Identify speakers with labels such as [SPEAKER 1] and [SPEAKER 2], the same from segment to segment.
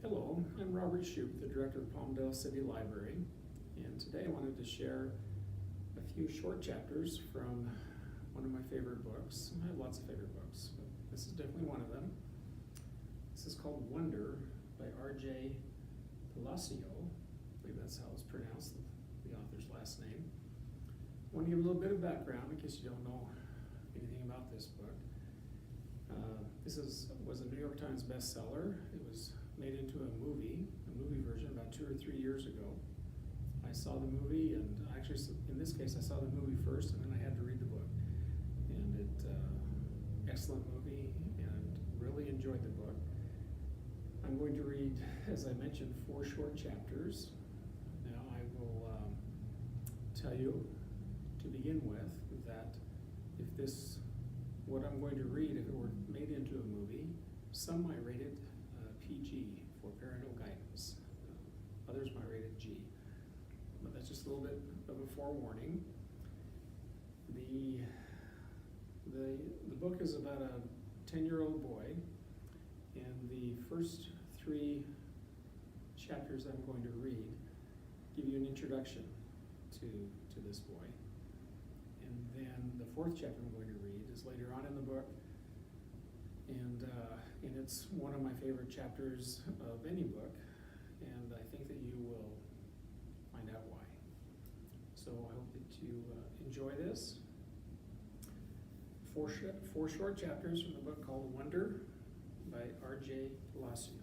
[SPEAKER 1] Hello, I'm Robert Shupe, the Director of Palmdale City Library, and today I wanted to share a few short chapters from one of my favorite books. I have lots of favorite books, but this is definitely one of them. This is called Wonder by R.J. Palacio. I believe that's how it's pronounced, the author's last name. I want to give a little bit of background in case you don't know anything about this book. This was a New York Times bestseller. It was made into a movie version about 2 or 3 years ago. I saw the movie, and actually, in this case, I saw the movie first, and then I had to read the book. And excellent movie, and really enjoyed the book. I'm going to read, as I mentioned, 4 short chapters. Now, I will tell you to begin with that if what I'm going to read, if it were made into a movie, some might rate it PG for parental guidance. Others might rate it G. But that's just a little bit of a forewarning. The book is about a 10-year-old boy, and the first 3 chapters I'm going to read give you an introduction to this boy. And then the 4th chapter I'm going to read is later on in the book, and it's one of my favorite chapters of any book, and I think that you will find out why. So I hope that you enjoy this. 4 short chapters from the book called Wonder by R.J. Palacio.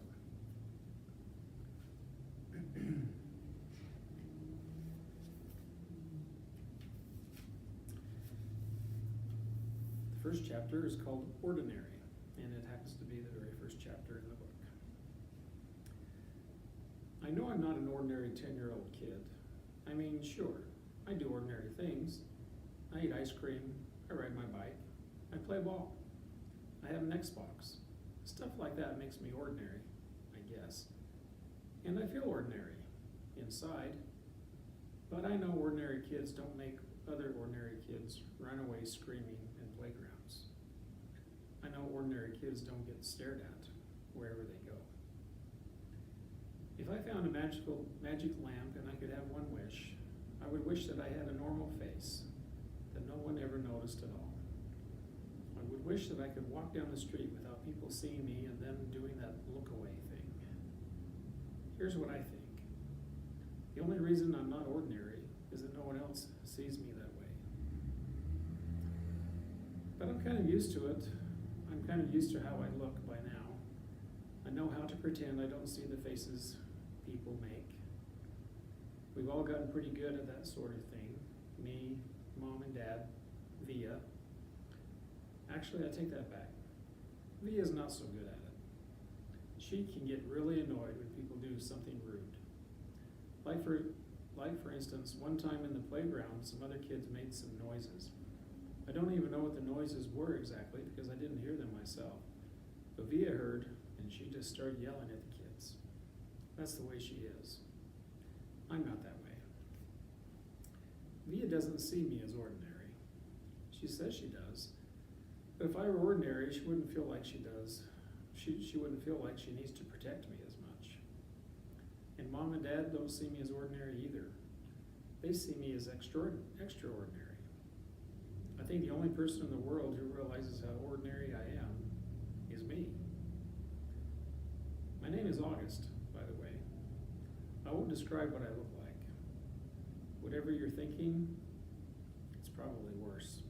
[SPEAKER 1] The first chapter is called Ordinary, and it happens to be the very first chapter in the book. I know I'm not an ordinary 10-year-old kid. I mean, sure, I do ordinary things. I eat ice cream, I ride my bike, I play ball, I have an Xbox. Stuff like that makes me ordinary, I guess. And I feel ordinary inside, but I know ordinary kids don't make other ordinary kids run away screaming in playgrounds. I know ordinary kids don't get stared at wherever they go. If I found a magic lamp and I could have one wish, I would wish that I had a normal face that no one ever noticed at all. I would wish that I could walk down the street without people seeing me and then doing that look away thing. Here's what I think. The only reason I'm not ordinary is that no one else sees me that way. But I'm kind of used to it. I'm kind of used to how I look by now. I know how to pretend I don't see the faces people make. We've all gotten pretty good at that sort of thing. Me, Mom and Dad, Via. Actually, I take that back. Via's not so good at it. She can get really annoyed when people do something rude. Like for instance, one time in the playground, some other kids made some noises. I don't even know what the noises were exactly because I didn't hear them myself. But Via heard, and she just started yelling at the kids. That's the way she is. I'm not that way. Via doesn't see me as ordinary. She says she does. But if I were ordinary, she wouldn't feel like she does. She wouldn't feel like she needs to protect me as much. And Mom and Dad don't see me as ordinary either. They see me as extraordinary. I think the only person in the world who realizes how ordinary I am is me. My name is August, by the way. I won't describe what I look like. Whatever you're thinking, it's probably worse.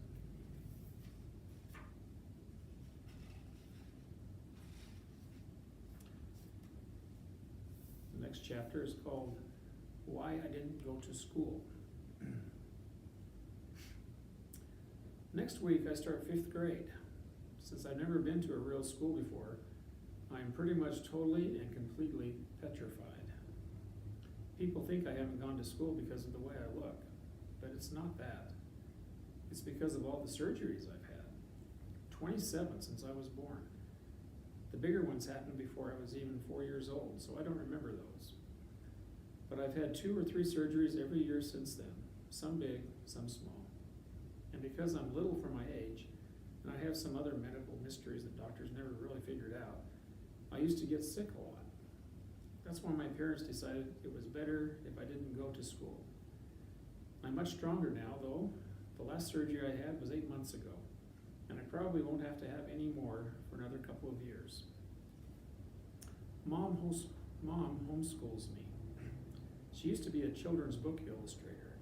[SPEAKER 1] The next chapter is called Why I Didn't Go to School. Next week I start 5th grade. Since I've never been to a real school before, I'm pretty much totally and completely petrified. People think I haven't gone to school because of the way I look, but it's not that. It's because of all the surgeries I've had. 27 since I was born. The bigger ones happened before I was even 4 years old, so I don't remember those. But I've had 2 or 3 surgeries every year since then, some big, some small. And because I'm little for my age, and I have some other medical mysteries that doctors never really figured out, I used to get sick a lot. That's when my parents decided it was better if I didn't go to school. I'm much stronger now, though. The last surgery I had was 8 months ago, and I probably won't have to have any more for another couple of years. Mom homeschools me. She used to be a children's book illustrator.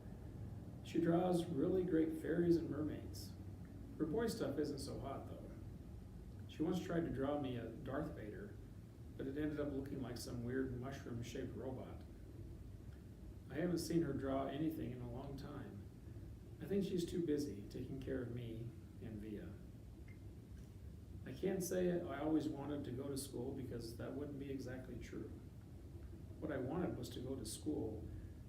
[SPEAKER 1] She draws really great fairies and mermaids. Her boy stuff isn't so hot, though. She once tried to draw me a Darth Vader, but it ended up looking like some weird mushroom-shaped robot. I haven't seen her draw anything in a long time. I think she's too busy taking care of me and Via. I can't say I always wanted to go to school because that wouldn't be exactly true. What I wanted was to go to school,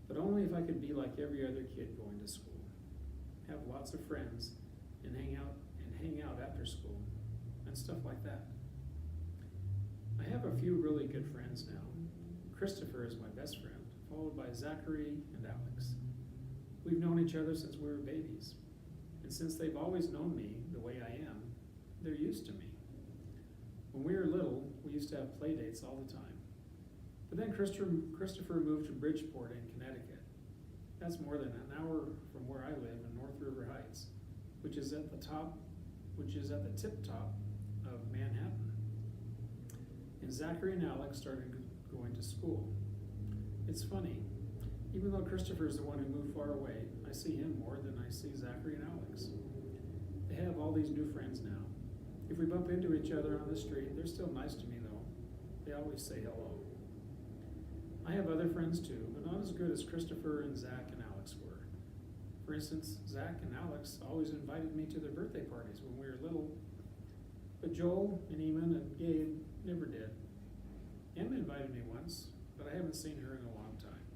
[SPEAKER 1] but only if I could be like every other kid going to school. Have lots of friends and hang out after school and stuff like that. I have a few really good friends now. Christopher is my best friend, followed by Zachary and Alex. We've known each other since we were babies, and since they've always known me the way I am, they're used to me. When we were little, we used to have play dates all the time. But then Christopher moved to Bridgeport in Connecticut. That's more than an hour from where I live in North River Heights, which is at the tip top of Manhattan. And Zachary and Alex started going to school. It's funny, even though Christopher's the one who moved far away, I see him more than I see Zachary and Alex. They have all these new friends now. If we bump into each other on the street, they're still nice to me though. They always say hello. I have other friends too, but not as good as Christopher and Zach and Alex were. For instance, Zach and Alex always invited me to their birthday parties when we were little, but Joel and Eamon and Gabe never did. Emma invited me once, but I haven't seen her in a long time.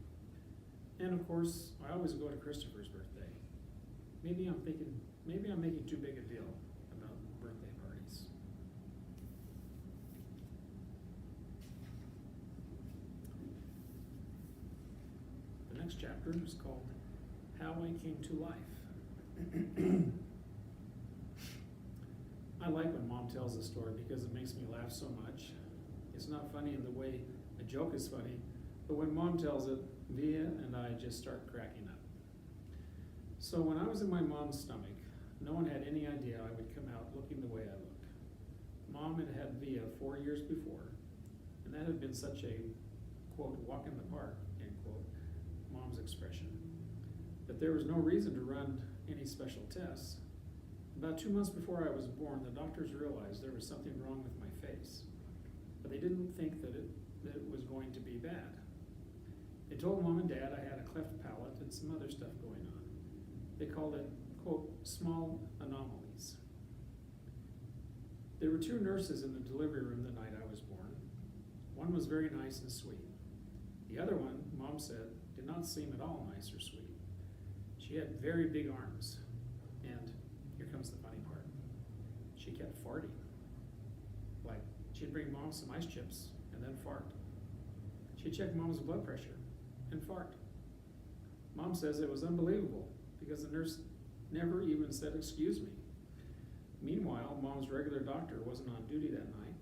[SPEAKER 1] And of course, I always go to Christopher's birthday. Maybe I'm making too big a deal about birthday parties. The next chapter is called How I Came to Life. I like when Mom tells a story because it makes me laugh so much. It's not funny in the way a joke is funny, but when Mom tells it, Via and I just start cracking up. So when I was in my mom's stomach, no one had any idea I would come out looking the way I looked. Mom had had Via 4 years before, and that had been such a, quote, walk in the park, end quote, Mom's expression, that there was no reason to run any special tests. About 2 months before I was born, the doctors realized there was something wrong with my face, but they didn't think that it was going to be bad. They told Mom and Dad I had a cleft palate and some other stuff going on. They called it, quote, small anomalies. There were 2 nurses in the delivery room the night I was born. One was very nice and sweet. The other one, Mom said, did not seem at all nice or sweet. She had very big arms, and here comes the funny part. She kept farting. Like, she'd bring Mom some ice chips and then fart. She'd check Mom's blood pressure and fart. Mom says it was unbelievable because the nurse never even said excuse me. Meanwhile, Mom's regular doctor wasn't on duty that night.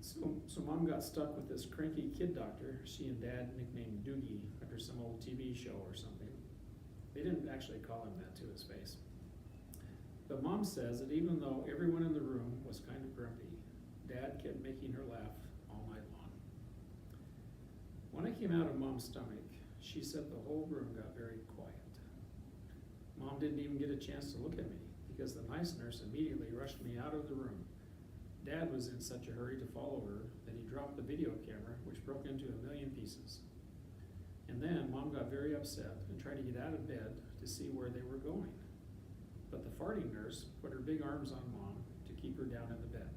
[SPEAKER 1] So Mom got stuck with this cranky kid doctor she and Dad nicknamed Doogie after some old TV show or something. They didn't actually call him that to his face. But Mom says that even though everyone in the room was kind of grumpy, Dad kept making her laugh all night long. When I came out of Mom's stomach, she said the whole room got very quiet. Mom didn't even get a chance to look at me because the nice nurse immediately rushed me out of the room. Dad was in such a hurry to follow her that he dropped the video camera, which broke into a million pieces. And then Mom got very upset and tried to get out of bed to see where they were going. But the farting nurse put her big arms on Mom to keep her down in the bed.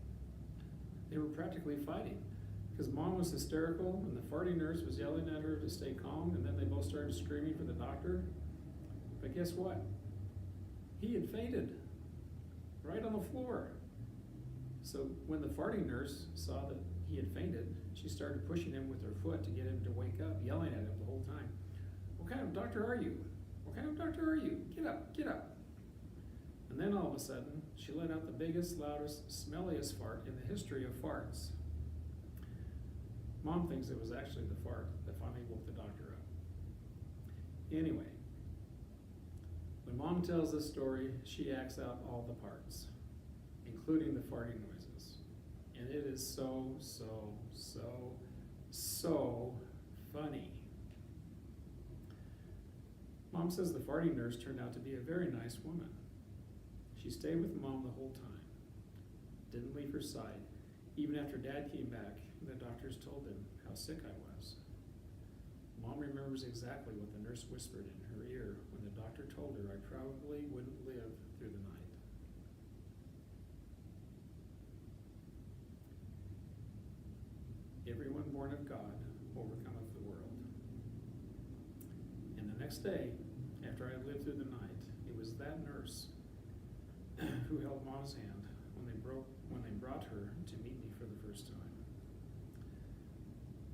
[SPEAKER 1] They were practically fighting because Mom was hysterical and the farting nurse was yelling at her to stay calm, and then they both started screaming for the doctor. But guess what? He had fainted right on the floor. So when the farting nurse saw that he had fainted, she started pushing him with her foot to get him to wake up, yelling at him the whole time. What kind of doctor are you? What kind of doctor are you? Get up, get up. And then all of a sudden, she let out the biggest, loudest, smelliest fart in the history of farts. Mom thinks it was actually the fart that finally woke the doctor up. Anyway, when Mom tells this story, she acts out all the parts, including the farting noises. And it is so funny. Mom says the farting nurse turned out to be a very nice woman. She stayed with Mom the whole time, didn't leave her side, even after Dad came back and the doctors told him how sick I was. Mom remembers exactly what the nurse whispered in her ear when the doctor told her I probably wouldn't live through the night. Everyone born of God overcometh the world. And the next day, after I had lived through the night, it was that nurse who held Mom's hand when they brought her to meet me for the first time.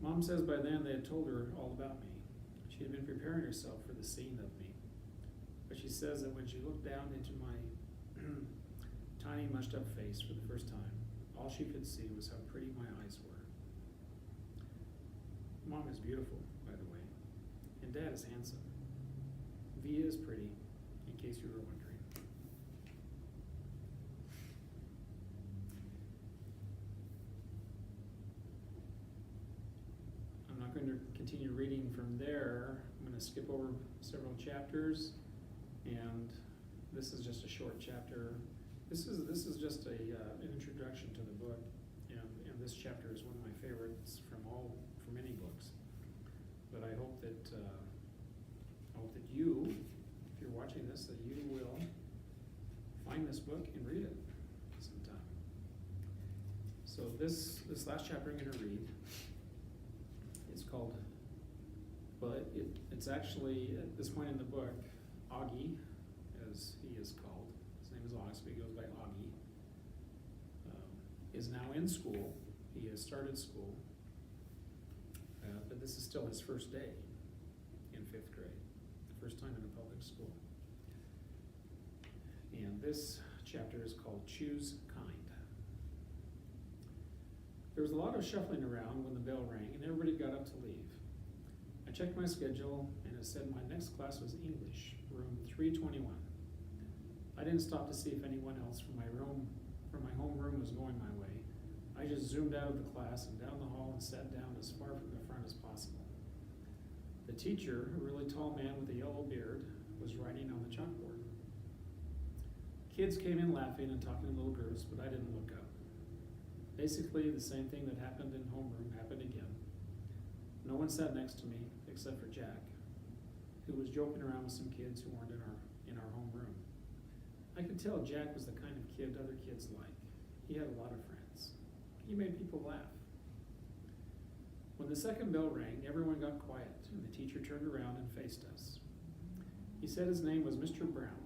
[SPEAKER 1] Mom says by then they had told her all about me. She had been preparing herself for the scene of me. But she says that when she looked down into my tiny mushed up face for the first time, all she could see was how pretty my eyes were. Mom is beautiful, by the way, and Dad is handsome. Via is pretty, in case you were wondering. I'm not going to continue reading from there. I'm going to skip over several chapters, and this is just a short chapter. This is just an introduction to the book, and this chapter is one of my favorites from many books. But I hope that you, if you're watching this, that you will find this book and read it sometime. So this last chapter I'm going to read is called, well, it's actually, at this point in the book, Augie, as he is called, his name is August, but he goes by Augie, is now in school. He has started school, but this is still his first day in 5th grade, the first time in a public school. And this chapter is called Choose Kind. There was a lot of shuffling around when the bell rang and everybody got up to leave. I checked my schedule and it said my next class was English, room 321. I didn't stop to see if anyone else from my home room was going my way. I just zoomed out of the class and down the hall and sat down as far from the front as possible. The teacher, a really tall man with a yellow beard, was writing on the chalkboard. Kids came in laughing and talking in little groups, but I didn't look up. Basically, the same thing that happened in homeroom happened again. No one sat next to me except for Jack, who was joking around with some kids who weren't in our homeroom. I could tell Jack was the kind of kid other kids like. He had a lot of friends. He made people laugh. When the second bell rang, everyone got quiet, and the teacher turned around and faced us. He said his name was Mr. Brown,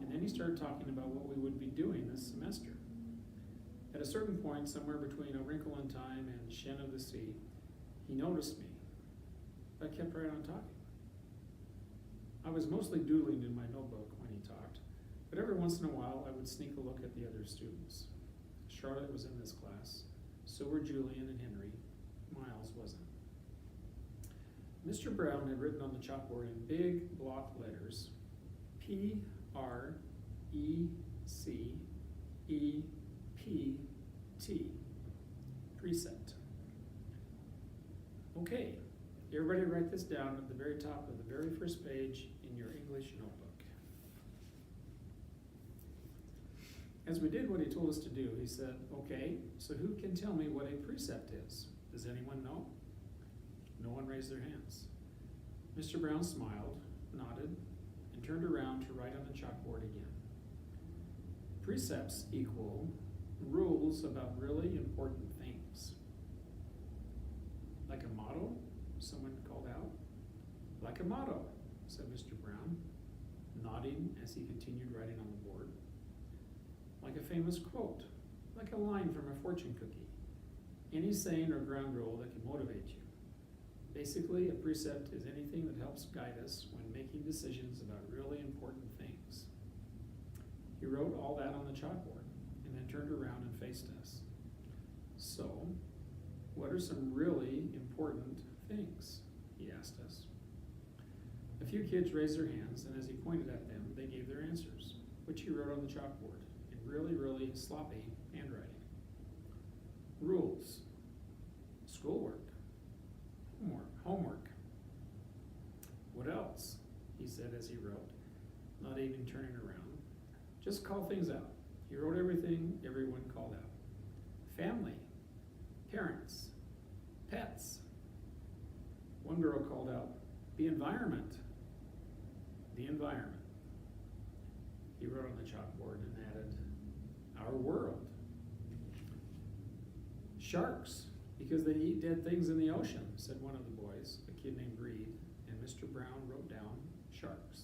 [SPEAKER 1] and then he started talking about what we would be doing this semester. At a certain point, somewhere between A Wrinkle in Time and Shen of the Sea, he noticed me, but kept right on talking. I was mostly doodling in my notebook when he talked, but every once in a while I would sneak a look at the other students. Charlotte was in this class, so were Julian and Henry. Miles wasn't. Mr. Brown had written on the chalkboard in big block letters, P-R-E-C-E-P-T, precept. Okay, everybody write this down at the very top of the very first page in your English notebook. As we did what he told us to do, he said, okay, so who can tell me what a precept is? Does anyone know? No one raised their hands. Mr. Brown smiled, nodded, and turned around to write on the chalkboard again. Precepts equal rules about really important things. Like a motto, someone called out. Like a motto, said Mr. Brown, nodding as he continued writing on the board. Like a famous quote, like a line from a fortune cookie. Any saying or ground rule that can motivate you. Basically, a precept is anything that helps guide us when making decisions about really important things. He wrote all that on the chalkboard and then turned around and faced us. So, What are some really important things? He asked us. A few kids raised their hands, and as he pointed at them, they gave their answers, which he wrote on the chalkboard in really, really sloppy handwriting. Rules, schoolwork, homework. What else? He said as he wrote, not even turning around. Just call things out. He wrote everything everyone called out. Family, parents, pets. One girl called out, the environment. The environment. He wrote on the chalkboard and added, our world. Sharks, because they eat dead things in the ocean, said one of the boys, a kid named Reed, and Mr. Brown wrote down sharks.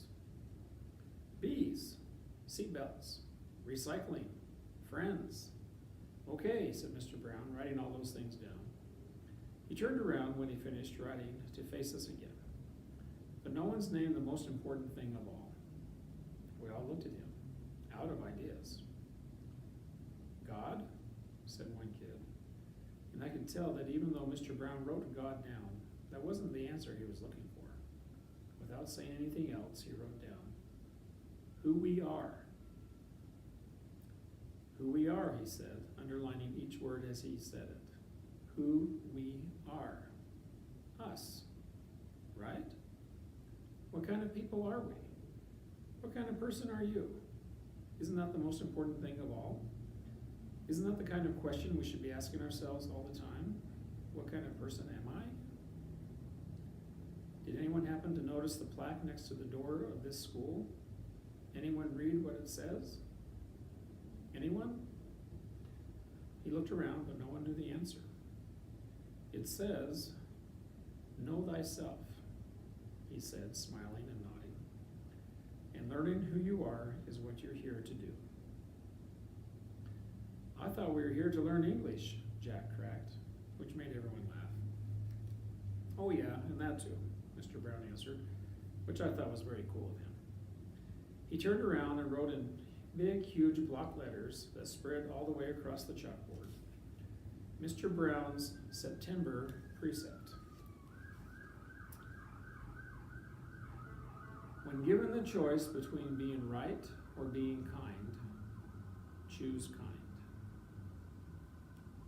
[SPEAKER 1] Bees, seatbelts, recycling, friends. Okay, said Mr. Brown, writing all those things down. He turned around when he finished writing to face us again. But no one's named the most important thing of all. We all looked at him, out of ideas. God, said one kid. And I could tell that even though Mr. Brown wrote God down, that wasn't the answer he was looking for. Without saying anything else, he wrote down, who we are. Who we are, he said, underlining each word as he said it. Who we are. Us. Right? What kind of people are we? What kind of person are you? Isn't that the most important thing of all? Isn't that the kind of question we should be asking ourselves all the time? What kind of person am I? Did anyone happen to notice the plaque next to the door of this school? Anyone read what it says? Anyone? He looked around, but no one knew the answer. It says, know thyself, he said, smiling and nodding. And learning who you are is what you're here to do. I thought we were here to learn English, Jack cracked, which made everyone laugh. Oh yeah, and that too, Mr. Brown answered, which I thought was very cool of him. He turned around and wrote in big, huge block letters that spread all the way across the chalkboard, Mr. Brown's September precept. When given the choice between being right or being kind, choose kind.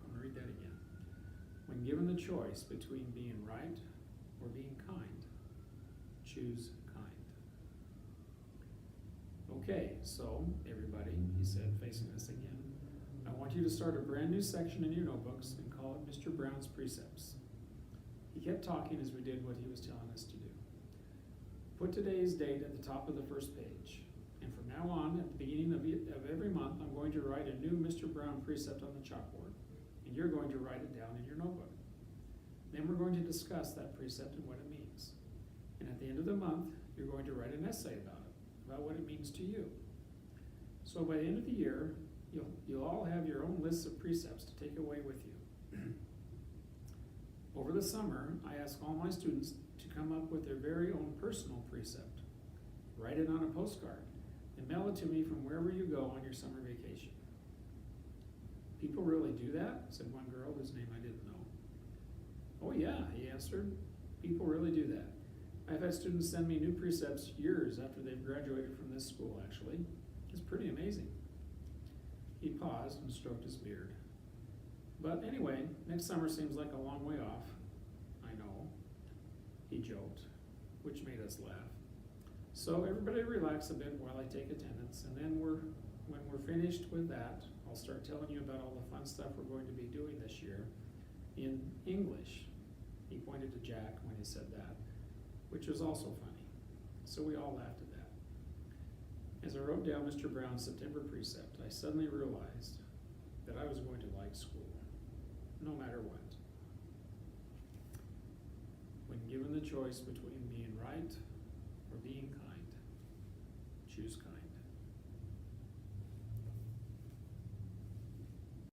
[SPEAKER 1] I'm going to read that again. When given the choice between being right or being kind, choose kind. Okay, so everybody, he said, facing us again, I want you to start a brand new section in your notebooks and call it Mr. Brown's Precepts. He kept talking as we did what he was telling us to do. Put today's date at the top of the first page. And from now on, at the beginning of every month, I'm going to write a new Mr. Brown precept on the chalkboard. And you're going to write it down in your notebook. Then we're going to discuss that precept and what it means. And at the end of the month, you're going to write an essay about it, about what it means to you. So by the end of the year, you'll all have your own lists of precepts to take away with you. Over the summer, I ask all my students to come up with their very own personal precept. Write it on a postcard and mail it to me from wherever you go on your summer vacation. People really do that? Said one girl whose name I didn't know. Oh yeah, he answered. People really do that. I've had students send me new precepts years after they've graduated from this school, actually. It's pretty amazing. He paused and stroked his beard. But anyway, next summer seems like a long way off. I know, he joked, which made us laugh. So everybody relax a bit while I take attendance, and then when we're finished with that, I'll start telling you about all the fun stuff we're going to be doing this year in English. He pointed to Jack when he said that, which was also funny. So we all laughed at that. As I wrote down Mr. Brown's September precept, I suddenly realized that I was going to like school, no matter what. When given the choice between being right or being kind, choose kind.